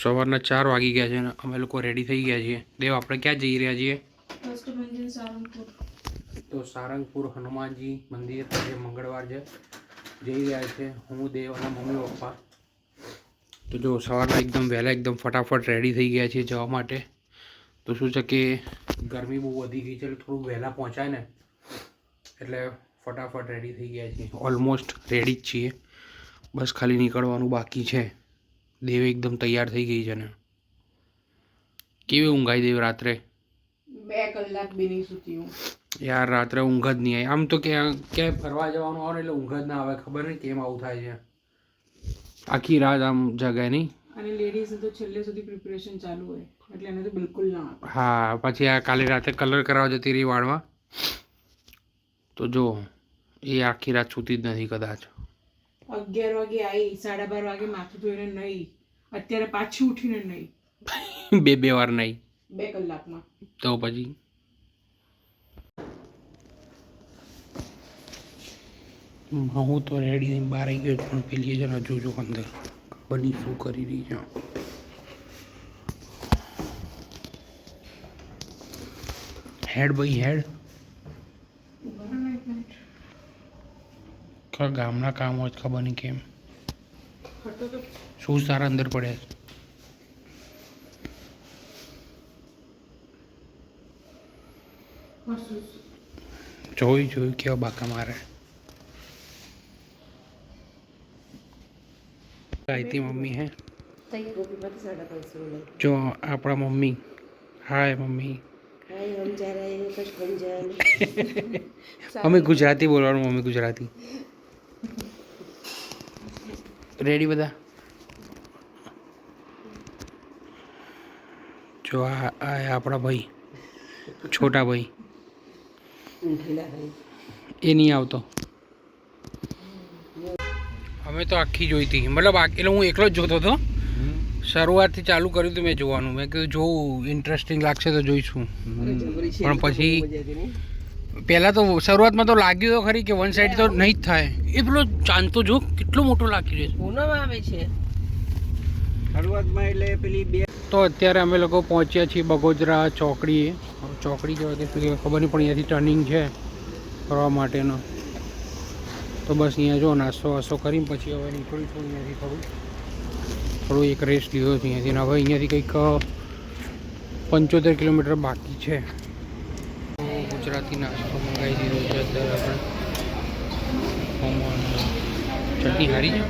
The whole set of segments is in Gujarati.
સવારના 4 વાગી ગયા છે અને અમે લોકો રેડી થઈ ગયા છીએ. દેવ આપણે ક્યાં જઈ રહ્યા છીએ? તો સારંગપુર હનુમાનજી મંદિર આજે મંગળવાર છે, જઈ રહ્યા છે હું, દેવ અને મમ્મી પપ્પા. તો જો સવારના એકદમ વહેલા એકદમ ફટાફટ રેડી થઈ ગયા છીએ જવા માટે. તો શું છે કે ગરમી બહુ વધી ગઈ છે એટલે થોડું વહેલા પહોંચાય ને એટલે ફટાફટ રેડી થઈ ગયા છીએ. ઓલમોસ્ટ રેડી જ છીએ, બસ ખાલી નીકળવાનું બાકી છે. દેવ એકદમ તૈયાર થઈ ગઈ છે ને. કેવી ઊંઘ આવી દેવ રાત્રે? 2 કલાક બી નહીં સૂતી હું યાર. રાત્રે ઊંઘ જ નહીં આવી. આમ તો ક્યાંય ફરવા જવાનું આવે એટલે ઊંઘ જ ના આવે. ખબર નહીં કેમ આવું થાય છે. આખી રાત આમ જગાય નહીં. અને લેડીઝ તો છેલ્લે સુધી પ્રિપેરેશન ચાલુ હોય એટલે એને તો બિલકુલ ના આવે. હા, પછી આ કાલે રાતે કલર કરાવવા જતી રહી વાળમાં. તો જો એ આખી રાત સૂતી જ નથી કદાચ. 11 વાગે આવી, 12:30 વાગે માથું ધોઈને નહીં, અત્યારે પાછી ઉઠીને નહીં. બે વાર નહીં 2 કલાકમાં. તો પછી હું તો રેડી થઈને બહાર આવી ગયો પણ પેલી છે ને હજુ જો અંદર બની શું કરી રહી છે. હેડ ભાઈ હેડ. ગામના કામ હોય ખબર નહીં કેમ શું સારા અંદર પડ્યા છે. જોયું કેવા બાકા મારે. આઈતી મમ્મી હે જો આપણા mummy. Hi mummy. Mummy Gujarati બોલવાનું. મમ્મી ગુજરાતી. રેડી બધા? જો આ આપણા ભાઈ, છોટા ભાઈ. એ નહીં આવતો. અમે તો આખી જોઈ હતી, મતલબ એટલે હું એકલો જ જોતો હતો. શરૂઆતથી ચાલુ કર્યું હતું મેં જોવાનું. મેં કીધું જોવું, ઇન્ટરેસ્ટિંગ લાગશે તો જોઈશું. પણ પછી પહેલાં તો શરૂઆતમાં તો લાગ્યું તો ખરી કે વન સાઈડ તો નહીં જ થાય. એ પેલો ચાંદ તો જો કેટલો મોટો લાગી રહ્યો છે. પૂનમ આવે છે શરૂઆતમાં એટલે પેલી બે. તો અત્યારે અમે લોકો પહોંચ્યા છીએ બગોદરા ચોકડીએ. ચોકડી કહેવાય કે શું ખબર નહીં, પણ અહીંયાથી ટર્નિંગ છે ફરવા માટેનો. તો બસ અહીંયા જો નાસ્તો વાસ્તો કરીને પછી હવે નીકળીશું અહીંયાથી. થોડું એક રેસ્ટ લીધો છે અહીંયાથી. હવે અહીંયાથી કંઈક 75 કિલોમીટર બાકી છે. ગુજરાતી નાસ્તો મંગાવી દીધો છે અત્યારે આપણે. ચટણી હારી છે.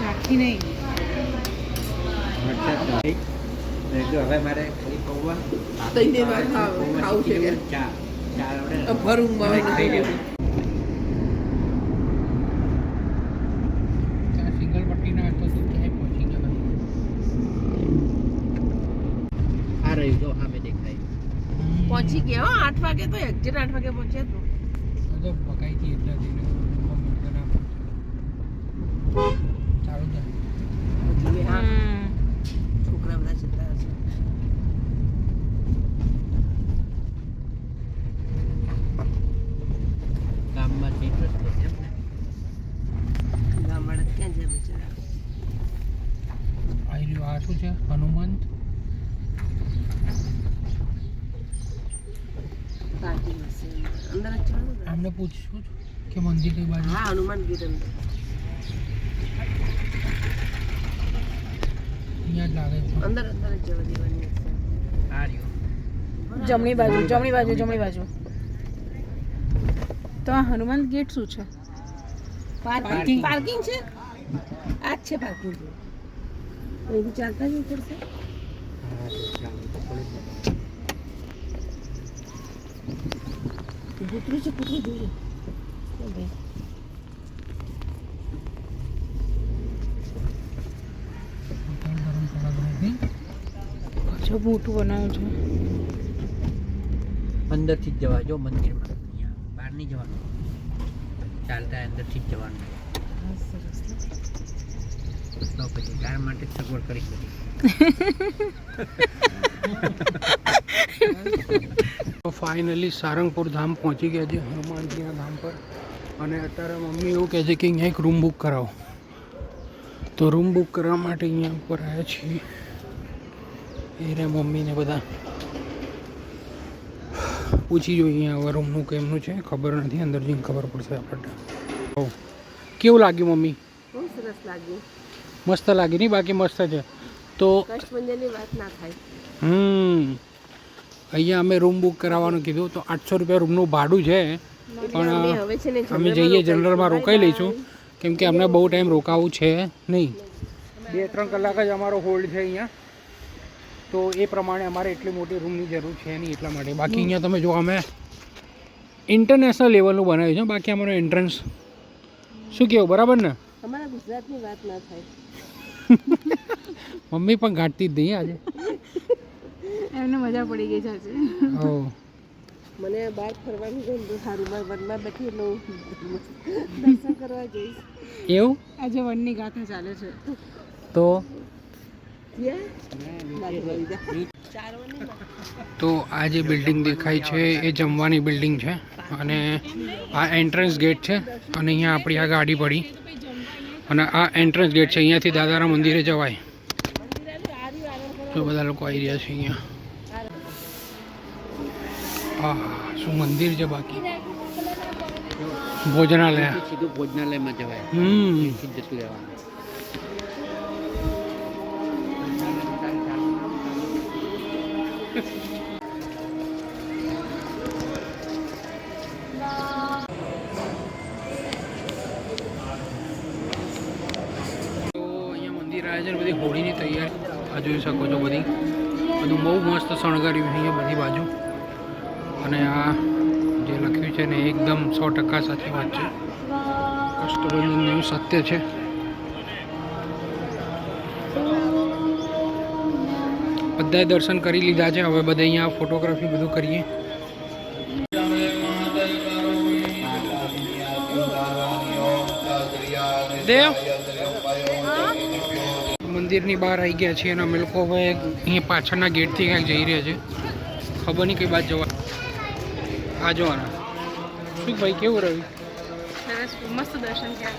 ચાખી નહીં. હવે મારે પૌવા ખાવું છે ભરું સિંગલ પટ્ટી ના હતો તો ક્યાંય પહોંચી ગયા. આ રહ્યું તો સામે દેખાય. પહોંચી ગયા 8 વાગે તો એક્ઝેક્ટ 8 વાગે પહોંચ્યા તો પકાઈ હતી એટલા દિને ચાલુ છોકરા બધા જતા હશે. ગામમાં જે રસ્તો છે ને, ગામવાળા ક્યાં જાય બિચારા? આવી રહ્યું. આ શું છે? હનુમંત. પાર્કિંગ હશે અંદર જ જવાનું. આમને પૂછશું કે મંદિર કઈ બાજુ? હા, હનુમાન ગીર અંદર. અહીંયા જ લાગે છે. અંદર જ જવા દેવાની હશે. આ રહ્યો. જમણી બાજુ. તો આ હનુમાન ગેટ શું છે? પાર્કિંગ છે. આ જ છે પાર્કિંગ. અહીંથી ચાલતા જવું પડશે. કૂતરું જોઈએ. જો મોટું બનાવ્યું છે. અંદરથી જ જવા જો મંદિરમાં. અહીંયા બહાર નહીં જવાનું, ચાલતા અંદરથી જ જવાનું. તો પછી કાર માટે જ સગવડ કરી બધી. તો ફાઇનલી સારંગપુર ધામ પહોંચી ગયા છે, હનુમાનજીના ધામ પર. અને અત્યારે મમ્મી એવું કહે છે કે અહીંયા એક રૂમ બુક કરાવો. તો તો રૂમ બુક કરવા માટે અહીંયા ઉપર આવ્યા છીએ. એ રે મમ્મીને બધા પૂછી જોઈએ હવે રૂમનું કેમનું છે, ખબર નથી, અંદર જઈને ખબર પડશે આપણને. કેવું લાગ્યું મમ્મી? બહુ સરસ લાગ્યું. મસ્ત લાગી નહીં? બાકી મસ્ત છે. તો કષ્ટભંજનની વાત ના થાય. અહીંયા અમે રૂમ બુક કરાવવાનું કીધું તો 800 રૂપિયા રૂમનું ભાડું છે, પણ અમે જઈએ જનરલમાં રોકાઈ લઈશું કેમ કે અમને બહુ ટાઈમ રોકાવું છે નહીં. 2-3 કલાક જ અમારો હોલ્ડ છે અહીંયા, તો એ પ્રમાણે અમારે એટલી મોટી રૂમની જરૂર છે નહીં એટલા માટે. બાકી અહીંયા તમે જો અમે ઇન્ટરનેશનલ લેવલનું બનાવ્યું છે. બાકી અમારો એન્ટ્રન્સ શું કહેવું, બરાબર ને? અમારા ગુજરાતની વાત ના થાય. મમ્મી પણ ગાંઠતી જ નહીં આજે. એમને મજા પડી ગઈ છે આજે. મને બહાર ફરવાનું ગમતું સારું. મારે વનમાં બેઠી એટલે દર્શન કરવા જઈશ. એવું? આજે વનની ગાથા ચાલે છે. તો આ જે બિલ્ડિંગ દેખાય છે એ જમવાની બિલ્ડિંગ છે અને આ એન્ટ્રન્સ ગેટ છે અને અહીંયા આપણી આ ગાડી પડી અને આ એન્ટ્રન્સ ગેટ છે. અહીંયાથી દાદાના મંદિરે જવાય. તો બધા લોકો આવી રહ્યા છે અહીંયા. હા, શું મંદિર છે. બાકી ભોજનાલય, સીધું ભોજનાલયમાં જવાય. જતું રહેવાનું. બધી હોળીની તૈયારી આ જોઈ શકો છો. બધું બહુ મસ્ત શણગાર્યું છે અહીંયા બધી બાજુ. અને આ જે લખ્યું છે ને એકદમ 100% સાચી વાત છે. કષ્ટભંજન એવું સત્ય છે. બધાએ દર્શન કરી લીધા છે. હવે બધા અહીંયા ફોટોગ્રાફી બધું કરીએ. દેવ મંદિરની બહાર આવી ગયા છીએ અને અમે લોકો હવે અહીંયા પાછળના ગેટથી ક્યાંક જઈ રહ્યા છે. ખબર નહીં કઈ બાજુ જવા. આ જોવાના. શું ભાઈ, કેવું રહ્યું? સરસ, મસ્ત દર્શન થયા.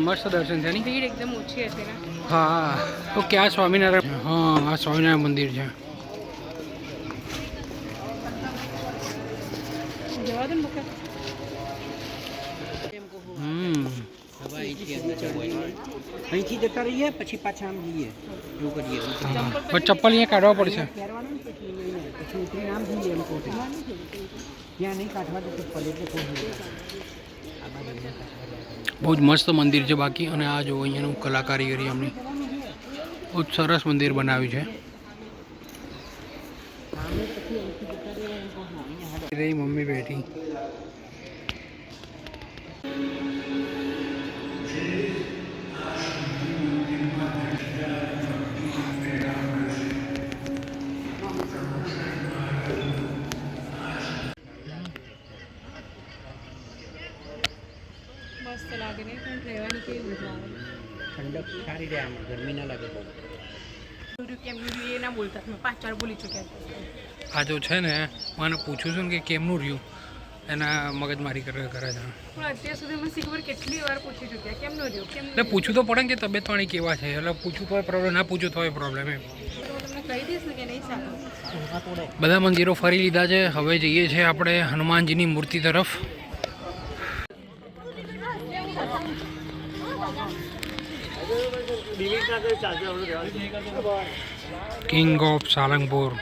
મસ્ત દર્શન છે નહીં? ભીડ એકદમ ઓછી હતી ને. હા. તો ક્યાં સ્વામિનારાયણ? હા, આ સ્વામિનારાયણ મંદિર છે. જવા દો ને બકા. અહીંથી જતા રહીએ પછી પાછા આમ જઈએ, એવું કરીએ. પણ ચપ્પલ અહીંયા કાઢવા પડશે. પછી ઉતરીને આમ જઈએ એમ કોટે. ત્યાં નહીં કાઢવા તો ચપ્પલ એટલે કોઈ. બહુ જ મસ્ત મંદિર છે બાકી. અને આ જો અહીંયાનું કલાકારીગરી એમની બહુ જ સરસ મંદિર બનાવ્યું છે. મમ્મી બેઠી. મસ્ત લાગે ને, પણ રહેવાની કેવી મજા આવે. ઠંડક સારી રહે, આમ ગરમી ના લાગે બહુ. કેમનું રહ્યું એ ના બોલતા, મેં 5 વાર બોલી ચૂક્યા. આ જો છે ને, મને પૂછું છું કે કેમનું રહ્યું, એના મગજમારી કરે છે. પણ અત્યાર સુધી મેં ખબર કેટલી વાર પૂછી ચૂક્યા કેમનું રહ્યું, કેમ. એટલે પૂછવું તો પડે ને કે તબિયત પાણી કેવા છે. એટલે પૂછવું તો પ્રોબ્લેમ, ના પૂછવું તો પ્રોબ્લેમ એમ. તમને કહી દઈશ ને કે નહીં સારું. બધા મંદિરો ફરી લીધા છે. હવે જઈએ છીએ આપણે હનુમાનજીની મૂર્તિ તરફ. King of Salangpur.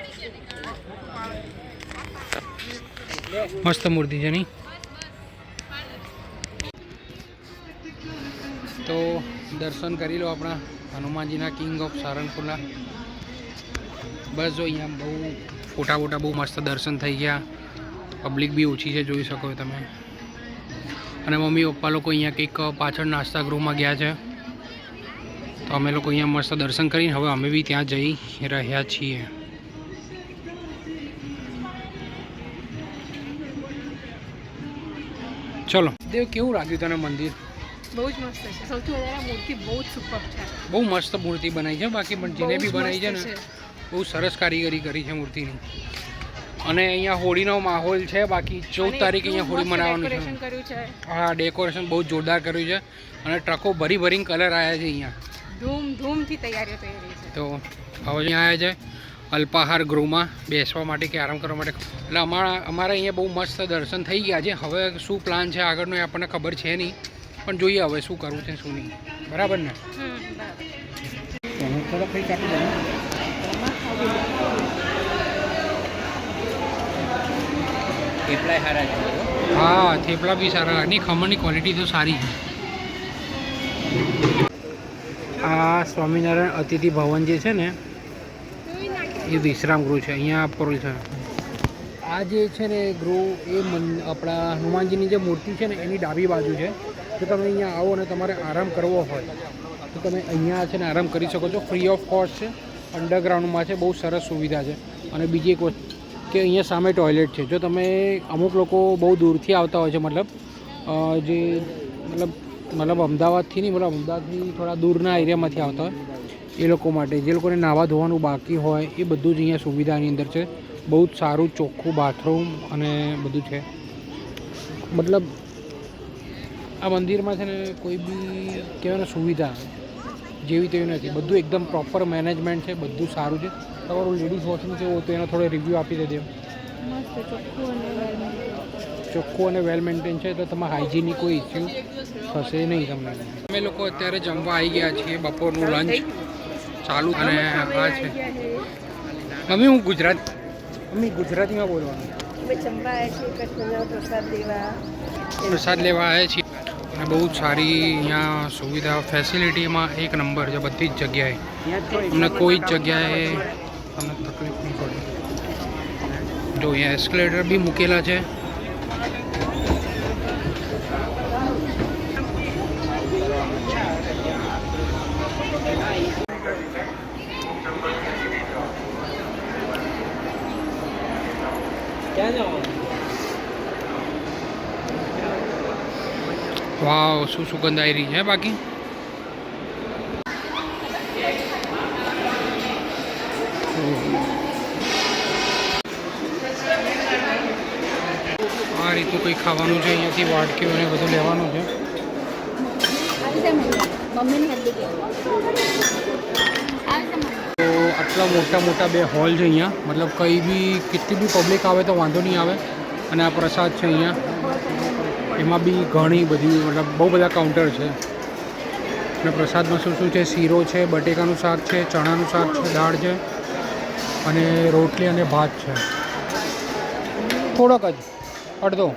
મસ્ત મૂર્તિ છે નહીં? તો દર્શન કરી લો આપણા હનુમાનજીના કિંગ ઓફ સાળંગપુરના. બસ જો અહીંયા બહુ ફોટા બહુ મસ્ત દર્શન થઈ ગયા. પબ્લિક બી ઓછી છે, જોઈ શકો તમે. અને મમ્મી પપ્પા લોકો અહીંયા કંઈક પાછળ નાસ્તા ગૃહમાં ગયા છે. તો અમે લોકો અહીંયા મસ્ત દર્શન કરીને હવે અમે બી ત્યાં જઈ રહ્યા છીએ. ચલો દેવ, કેવું લાગ્યું તને મંદિર? બહુ જ મસ્ત છે. સૌથી વધારે મૂર્તિ બહુ જ સુપર છે. બહુ મસ્ત મૂર્તિ બનાવી છે. બાકી પણ જેને બી બનાવી છે ને, બહુ સરસ કારીગરી કરી છે મૂર્તિની. અને અહીંયા હોળીનો માહોલ છે. બાકી 14 તારીખે અહીંયા હોળી મનાવવાનું છે. હા, ડેકોરેશન બહુ જોરદાર કર્યું છે. અને ટ્રકો ભરીને કલર આવ્યા છે અહીંયા. ધૂમથી તૈયારીઓ થઈ રહી છે. તો હવે અહીંયા આવ્યા છે અલ્પાહાર ગૃહમાં બેસવા માટે કે આરામ કરવા માટે. એટલે અમારા અહીંયા બહુ મસ્ત દર્શન થઈ ગયા છે. હવે શું પ્લાન છે આગળનો એ આપણને ખબર છે નહીં, પણ જોઈએ હવે શું કરવું છે શું નહીં. બરાબર ને? થોડો કંઈ કાપી દઉં. થેપલા સારા છે. હા, થેપલા બી સારા. એની ખમણની ક્વોલિટી તો સારી છે. આ સ્વામિનારાયણ અતિથિ ભવન જે છે ને એ વિશ્રામ ગૃહ છે. અહીંયા આપેલું છે. આ જે છે ને ગૃહ એ આપણા હનુમાનજીની જે મૂર્તિ છે ને એની ડાબી બાજુ છે. જો તમે અહીંયા આવો અને તમારે આરામ કરવો હોય તો તમે અહીંયા છે ને આરામ કરી શકો છો. ફ્રી ઓફ કોસ્ટ છે. અંડરગ્રાઉન્ડમાં છે. બહુ સરસ સુવિધા છે. અને બીજી એક વસ્તુ કે અહીંયા સામે ટોયલેટ છે. જો તમે અમુક લોકો બહુ દૂરથી આવતા હોય છે, મતલબ અમદાવાદથી નહીં, મતલબ અમદાવાદથી થોડા દૂરના એરિયામાંથી આવતા હોય એ લોકો માટે, જે લોકોને નાહવા ધોવાનું બાકી હોય એ બધું જ અહીંયા સુવિધાની અંદર છે. બહુ જ સારું ચોખ્ખું બાથરૂમ અને બધું છે. મતલબ આ મંદિરમાં છે ને કોઈ બી કહેવાય ને સુવિધા જેવી તેવી નથી. બધું એકદમ પ્રોપર મેનેજમેન્ટ છે. બધું સારું છે. તમારું લેડીઝ વોશરૂમ છે તો એનો થોડો રિવ્યૂ આપી દેજો. ચોખ્ખું અને વેલ મેન્ટેન છે. તો તમારા હાઇજીનની કોઈ ઇસ્યુ થશે નહીં તમને. અમે લોકો અત્યારે જમવા આવી ગયા છીએ. બપોરનું લંચ ચાલુ અને આ છે. મમ્મી હું ગુજરાતીમાં બોલવાનું. અમે જમવા આવ્યા છીએ કૃષ્ણનો પ્રસાદ લેવા આવ્યા છીએ. અને બહુ જ સારી અહીંયા સુવિધા ફેસિલિટીમાં એક નંબર છે બધી જ જગ્યાએ. તમને કોઈ જ જગ્યાએ તમને તકલીફ નહીં પડે. જો અહીંયા એસ્કેલેટર બી મૂકેલા છે. વાવ, શું સુગંધ આવી રહી છે બાકી. આ રીતનું કંઈ ખાવાનું છે. અહીંયાથી વાટકીઓ અને બધું લેવાનું છે. તો આટલા મોટા મોટા બે હોલ છે અહીંયા. મતલબ કંઈ બી કેટલી બી પબ્લિક આવે તો વાંધો નહીં આવે. અને આ પ્રસાદ છે અહીંયા. એમાં બી ઘણી બધી મતલબ બહુ બધા કાઉન્ટર છે. અને પ્રસાદમાં શું શું છે? શીરો છે, બટેકાનું શાક છે, ચણાનું શાક છે, દાળ છે અને રોટલી અને ભાત છે. થોડોક જ અડધો.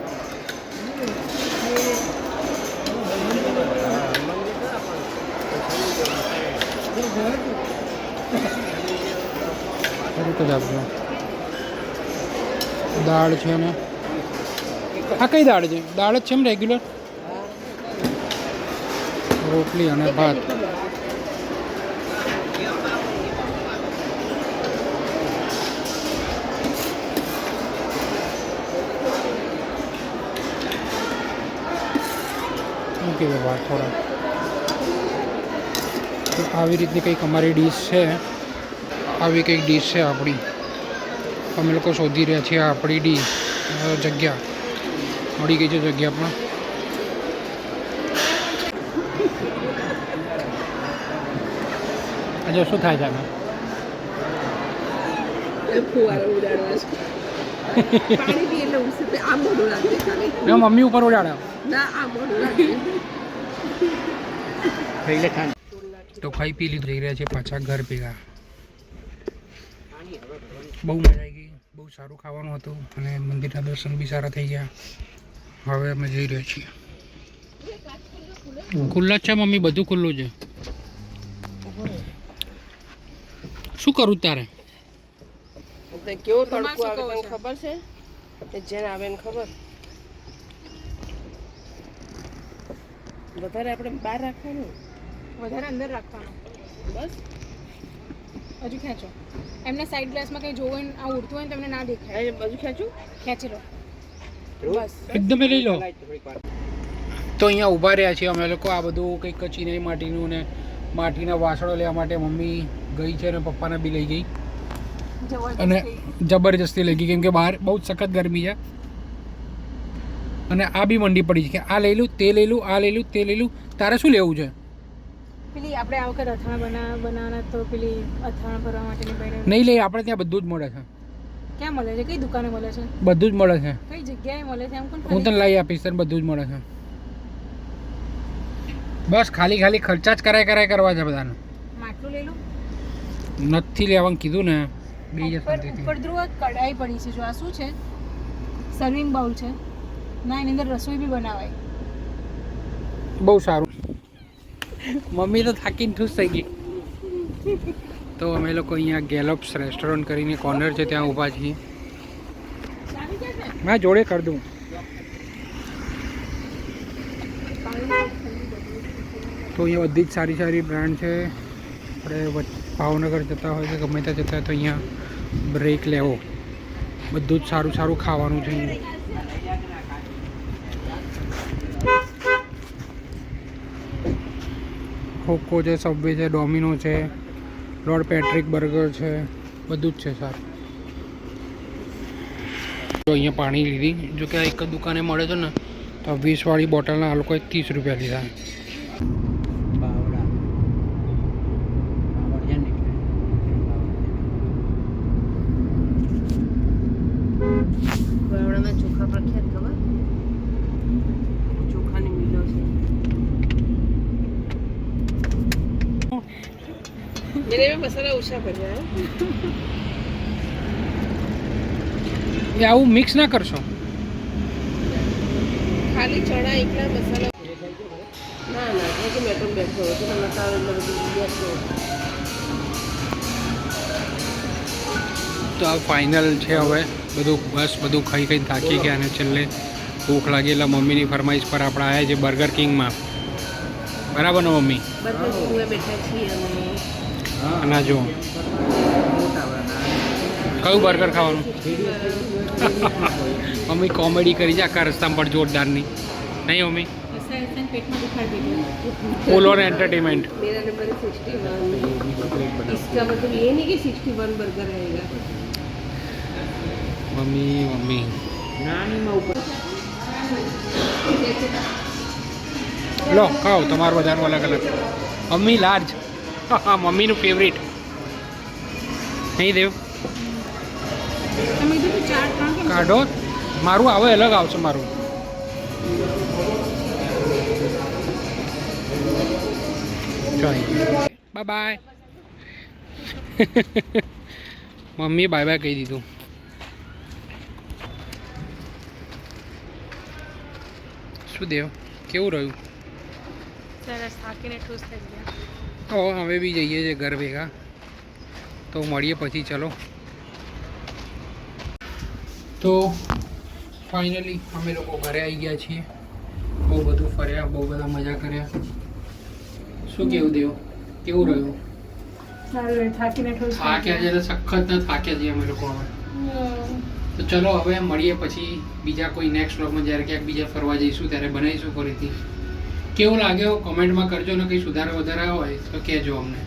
થોડુંક જ આપજો. દાળ છે ને આ કઈ દાળ છે? દાળ જ છે એમ રેગ્યુલર? રોટલી અને ભાત. મૂકી દો ભાત થોડા. તો આવી રીતની કંઈક અમારી ડીશ છે. આવી કંઈક ડીશ છે આપણી. અમે લોકો શોધી રહ્યા છીએ આપણી ડીશ. જગ્યા મળી ગઈ છે. જગ્યા પણ આજે શું થાય છે આમાં? મમ્મી ઉપર ઉડાડે. તો ખાઈ પી લીધું. જઈ રહ્યા છે પાછા ઘર ભેગા. બહુ મજા આવી ગઈ. બહુ સારું ખાવાનું હતું અને મંદિરના દર્શન બી સારા થઈ ગયા. હવે અમે જઈ રહ્યા છીએ. ખુલ્લા જ છે મમ્મી, બધું ખુલ્લું છે. શું કરું તારે? કેવો તડકો આવે તને ખબર છે? જેને આવે ને ખબર. વધારે આપણે બહાર રાખવાનું, વધારે અંદર રાખવાનો. બસ હજુ ખેંચો. એમને સાઈડ ગ્લાસમાં કંઈ જોવું હોય આ ઉડતું હોય ને તમને ના દેખાય. બાજુ ખેંચું, ખેંચી લો બસ. એકદમ લઈ લો. તો અહીંયા ઊભા રહ્યા છીએ અમે લોકો. આ બધું કંઈક ચીનાઈ માટીનું ને માટીના વાસણો લેવા માટે મમ્મી ગઈ છે અને પપ્પાને બી લઈ ગઈ. અને જબરજસ્તી લઈ ગઈ કેમ કે બહાર બહુ જ સખત ગરમી છે. અને આ બી મંડી પડી છે કે આ લઈ લઉં, તે લઈ લઉં, આ લઈ લઉં, તે લઈ લઉં. તારે શું લેવું છે? પેલી આપણે આ વખત અથાણા બનાવવાના તો પેલી અથાણા ભરવા માટેની બહેનો નહીં લે, આપણે ત્યાં બધું જ મળે છે, ક્યાં મળે છે? કઈ દુકાને મળે છે? બધું જ મળે છે. કઈ જગ્યાએ મળે છે? એમ કોણ હું તને લઈ આપીશ, તને બધું જ મળે છે. બસ ખાલી ખાલી ખર્ચા જ કરાય કરવા છે બધાને. માટલું લઈ લો. નથી લેવાનું કીધું ને. બીજા ઉપર ધ્રુવ કઢાઈ પડી છે. જો આ શું છે? સર્વિંગ બાઉલ છે. ના, એની અંદર રસોઈ બી બનાવાય. બહુ સારું. મમ્મી તો થાકીને ખુશ થઈ ગઈ. તો અમે લોકો અહીંયા ગેલોપ્સ રેસ્ટોરન્ટ કરીને કોર્નર છે ત્યાં ઊભા છીએ. હા, જોડે કરી દઉં. તો અહીંયા બધી જ સારી સારી બ્રાન્ડ છે. આપણે ભાવનગર જતા હોય કે ગમે ત્યાં જતા હોય તો અહીંયા બ્રેક લેવો. બધું જ સારું સારું ખાવાનું છે અહીંયા. હોકો છે, સબવે છે, ડોમિનો છે, લોર્ડ પેટ્રિક બર્ગર છે, બધું જ છે સારું. તો અહીંયા પાણી લીધી, જો કે આ એક જ દુકાને મળે છે ને, તો 20 વાળી બોટલના આ લોકોએ 30 રૂપિયા લીધા. બાવડા બાવળ છે ને બાવળાના ચોખા પ્રખ્યાત ખબર? ચોખાની મિલો છે. મેરે में मसाला ઓછા કર્યા એ આવું મિક્સ ના કરશો. ખાલી ચણા એકલા મસાલા ના ના એ તો મેટમ બેઠો હતો તો મસાલો એટલે બધું બેઠો. તો આ ફાઇનલ છે હવે બધું. બસ બધું ખાઈ ખાઈને થાકી ગયા અને છેલ્લે ભૂખ લાગી એટલે મમ્મીની ફરમાઈશ પર આપણે આવ્યા છે બર્ગર કિંગમાં. બરાબર ને મમ્મી? બધા કુએ બેઠા છીએ અને અને જો કયું બર્ગર ખાવાનું? મમ્મી કોમેડી કરી છે આખા રસ્તામાં પણ જોરદારની. નહીં મમ્મી? પેટમાં દુખાડી દીધું. Full on entertainment. मेरा नंबर है 61. इसका मतलब ये नहीं कि 61 बर्गर रहेगा. મમ્મી નાનીમાં ઉપર લો ખાઓ, તમારું બધાનું અલગ અલગ. Mummy large. મમ્મીનું ફેવરિટ. નહીં દેવ તમે કીધું તો 4 3 કેમ? કાઢો, મારું આવે અલગ આવશે મારું. Bye bye. મમ્મીએ બાય બાય કહી દીધું. શું દેવ, કેવું રહ્યું? સરસ, થાકીને ઠૂસ થઈ ગયા. તો હવે બી જઈએ છીએ ઘર ભેગા. તો મળીએ પછી, ચલો. તો ફાઇનલી અમે લોકો ઘરે આવી ગયા છીએ. બહુ બધું ફર્યા, બહુ બધા મજા કર્યા. શું કેવું દેવ, કેવું રહ્યું? સારું, થાકીને ઠૂસ થઈ થાક્યા છે તો સખત ન થાક્યા છીએ અમે લોકો હવે. તો ચલો હવે મળીએ પછી બીજા કોઈ નેક્સ્ટ વ્લોગમાં. જ્યારે ક્યાંક બીજા ફરવા જઈશું ત્યારે બનાવીશું ફરીથી. કેવું લાગ્યો કોમેન્ટમાં કરજો ને. કંઈ સુધારા વધારા હોય તો કહેજો અમને.